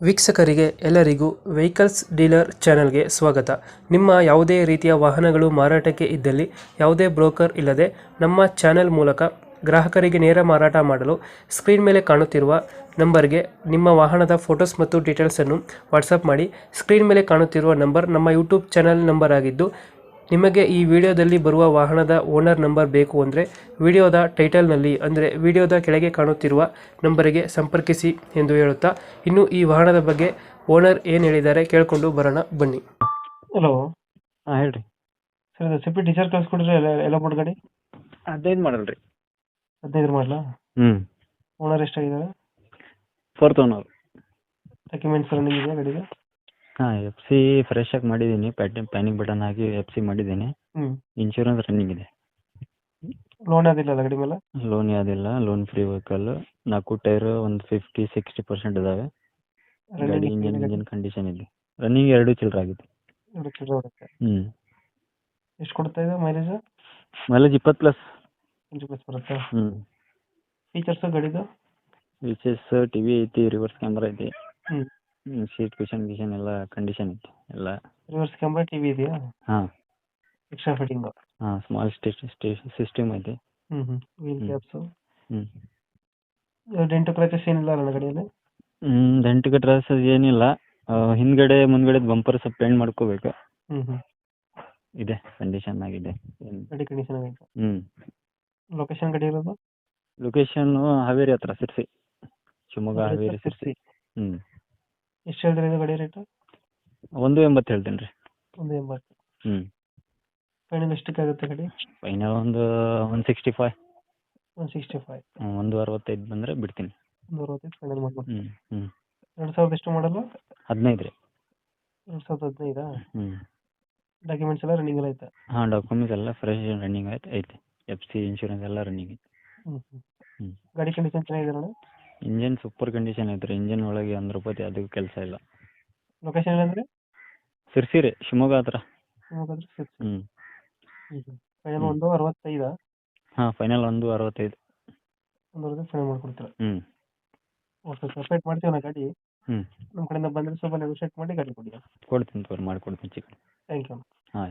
ವೀಕ್ಷಕರಿಗೆ ಎಲ್ಲರಿಗೂ vehicles dealer ಚಾನೆಲ್ಗೆ ಸ್ವಾಗತ. ನಿಮ್ಮ ಯಾವುದೇ ರೀತಿಯ ವಾಹನಗಳು ಮಾರಾಟಕ್ಕೆ ಇದ್ದಲ್ಲಿ ಯಾವುದೇ ಬ್ರೋಕರ್ ಇಲ್ಲದೆ ನಮ್ಮ ಚಾನೆಲ್ ಮೂಲಕ ಗ್ರಾಹಕರಿಗೆ ನೇರ ಮಾರಾಟ ಮಾಡಲು ಸ್ಕ್ರೀನ್ ಮೇಲೆ ಕಾಣುತ್ತಿರುವ ನಂಬರ್ಗೆ ನಿಮ್ಮ ವಾಹನದ ಫೋಟೋಸ್ ಮತ್ತು ಡೀಟೇಲ್ಸನ್ನು ವಾಟ್ಸಪ್ ಮಾಡಿ. ಸ್ಕ್ರೀನ್ ಮೇಲೆ ಕಾಣುತ್ತಿರುವ ನಂಬರ್ ನಮ್ಮ ಯೂಟ್ಯೂಬ್ ಚಾನೆಲ್ ನಂಬರ್ ಆಗಿದ್ದು, ನಿಮಗೆ ಈ ವಿಡಿಯೋದಲ್ಲಿ ಬರುವ ವಾಹನದ ಓನರ್ ನಂಬರ್ ಬೇಕು ಅಂದರೆ ವಿಡಿಯೋದ ಟೈಟಲ್ನಲ್ಲಿ ಅಂದರೆ ವಿಡಿಯೋದ ಕೆಳಗೆ ಕಾಣುತ್ತಿರುವ ನಂಬರಿಗೆ ಸಂಪರ್ಕಿಸಿ ಎಂದು ಹೇಳುತ್ತಾ, ಇನ್ನು ಈ ವಾಹನದ ಬಗ್ಗೆ ಓನರ್ ಏನು ಹೇಳಿದ್ದಾರೆ ಕೇಳಿಕೊಂಡು ಬರೋಣ ಬನ್ನಿ. ಹಲೋ, ಹಾಂ ಹೇಳ್ರಿ. ಸರ್ ಇದು ಸ್ವಿಫ್ಟ್ ಡಿಸೈರ್ ಕಳಿಸ್ಕೊಡಿದ್ರೆ ಎಲ್ಲ ಬೋರ್ಡ್ ಗಾಡಿ ಅದೇನು ಮಾಡಲ್ರಿ. 15 ಮಾಡಲ. ಓನರ್ ಎಷ್ಟಾಗಿದ್ದಾರೆ? 4th owner. ಡಾಕ್ಯುಮೆಂಟ್ಸ್ ರನ್ನಿಂಗ್ ಇದೆಯಾ ಗಾಡಿಗೆ? ಹಾಂ, ಎಫ್ ಸಿ ಫ್ರೆಶ್ ಆಗಿ ಮಾಡಿದ್ದೀನಿ. ಪ್ಯಾನಿಂಗ್ ಬಟನ್ ಹಾಕಿ ಎಫ್ ಸಿ ಮಾಡಿದ್ದೀನಿ. ಇನ್ಶೂರೆನ್ಸ್ ರನ್ನಿಂಗ್ ಇದೆ. ಲೋನ್ ಅದಿಲ್ಲ ಗಾಡಿ ಮೇಲೆ? ಲೋನ್ ಯಾವುದಿಲ್ಲ, ಲೋನ್ ಫ್ರೀ ವೆಹಿಕಲ್. 4 ಟೈರು ಒಂದು 50-60% ಇದಾವೆ. ಗಾಡಿ ಇಂಜಿನ್ ಕಂಡೀಷನ್ ಇದೆ. ರನ್ನಿಂಗ್ 2 ಚಿಲ್ಲರೆ ಆಗಿದೆ. ಎಷ್ಟು ಕೊಡ್ತಾ ಇದೆ ಮೈಲೇಜ್? ಮೈಲೇಜ್ 20+. ಬರುತ್ತೆ. ಫೀಚರ್ಸ್ ಗಾಡಿದು? ಫೀಚರ್ಸ್ ಟಿ ವಿ ಐತಿ, ರಿವರ್ಸ್ ಕ್ಯಾಮ್ರಾ ಐತಿ, ಹ್ಞೂ ಸೀಟ್ ಗಿಷನ್ ಎಲ್ಲ ಕಂಡೀಷನ್ ಐತಿ ಎಲ್ಲ. ರಿವರ್ಸ್ ಕ್ಯಾಮ್ರಾ ಟಿವಿ ಇದೆಯಾ? ಹಾಂ ಎಕ್ಸ್ಟ್ರಾ ಫಿಟ್ಟಿಂಗ್? ಹಾಂ, ಸ್ಮಾಲ್ ಸಿಸ್ಟಮ್ ಐತಿ. Wheel caps? ಹ್ಞೂ ಡೆಂಟು ಕ್ರಾಚಸ್ ಏನಿಲ್ಲ ಅಲ್ಲ ಗಾಡಿಯಲ್ಲಿ? ಡೆಂಟ್ ಕ್ರಾಚಸ್ ಏನಿಲ್ಲ. ಹಿಂದ್ಗಡೆ ಮುಂದ್ಗಡೆ ಬಂಪರ್ ಸ್ವಲ್ಪ ಪೇಂಟ್ ಮಾಡ್ಕೋಬೇಕು. ಇದೆ, ಕಂಡೀಷನ್ ಆಗಿದೆ. ಗಾಡಿ ಕಂಡೀಷನ್ ಆಗೈತೆ. ಲೊಕೇಶನ್ ಗಾಡಿ ಇರೋದು? ಲೊಕೇಶನ್ ಹಾವೇರಿ ಹತ್ರ, ಸಿರ್ಸಿ, ಶಿವಮೊಗ್ಗ ಹಾವೇರಿ ಸಿರ್ಸಿ. ಎಷ್ಟು ಹೇಳಿದ್ರೆ ಇದು ಗಾಡಿ ರೇಟು? 1.80 ಹೇಳ್ತೀನಿ ರೀ. 1.80. ಫೈನಲ್ ಎಷ್ಟಕ್ಕೆ ಆಗುತ್ತೆ ಗಾಡಿ? ಫೈನಲ್ ಒಂದು 165. 165. 165 ಬಂದರೆ ಬಿಡ್ತೀನಿ. 165 ಫೈನಲ್ ಮಾಡ್ಬೋದು. 2000 2000 ಎಷ್ಟು ಮಾಡಲ್ಲ? 15 ರೀ. 2015? ಡಾಕ್ಯುಮೆಂಟ್ಸ್ ಎಲ್ಲ ರನ್ನಿಂಗ್ ಎಲ್ಲ ಐತೆ? ಹಾಂ, ಡಾಕ್ಯುಮೆಂಟ್ಸ್ ಎಲ್ಲ ಫ್ರೆಶ್ ರನ್ನಿಂಗ್ ಐತೆ. ಎಫ್ ಸಿ ಇನ್ಶೂರೆನ್ಸ್ ಎಲ್ಲ ರನ್ನಿಂಗ್ ಐತೆ. ಗಾಡಿ ಕಂಡೀಷನ್ ಚೆನ್ನಾಗಿದೆ ಅಣ್ಣ? ಇಂಜನ್ ಸೂಪರ್ ಕಂಡೀಷನ್ ಐತೆ ರೀ. ಇಂಜನ್ ಒಳಗೆ 1 ರೂಪಾಯಿ ಯಾವುದೂ ಕೆಲಸ ಇಲ್ಲ. ಲೊಕೇಶನ್ ಏನಂದ್ರೆ? ಸಿರ್ಸಿ ರೀ, ಶಿವಮೊಗ್ಗ ಹತ್ರ. ಫೈನಲ್ 165? ಹಾಂ, ಫೈನಲ್ 165. 160 ಫೈನಲ್ ಮಾಡ್ಕೊಡ್ತೀರಾ? ಓಕೆ, ಸಪ್ರೇಟ್ ಮಾಡ್ತೀವಿ ನಾ ಗಾಡಿ. ಹ್ಞೂ ನಮ್ಮ ಕಡೆಯಿಂದ ಬಂದರೆ ಸ್ವಲ್ಪ ನೆಗೋಷಿಯೇಟ್ ಮಾಡಿ ಗಾಡಿ ಕೊಡಿ. ಕೊಡ್ತೀನಿ ತಗೋರಿ, ಮಾಡಿಕೊಡ್ತೀನಿ ಚಿಕ್ಕ. Thank you. ಹಾಂ.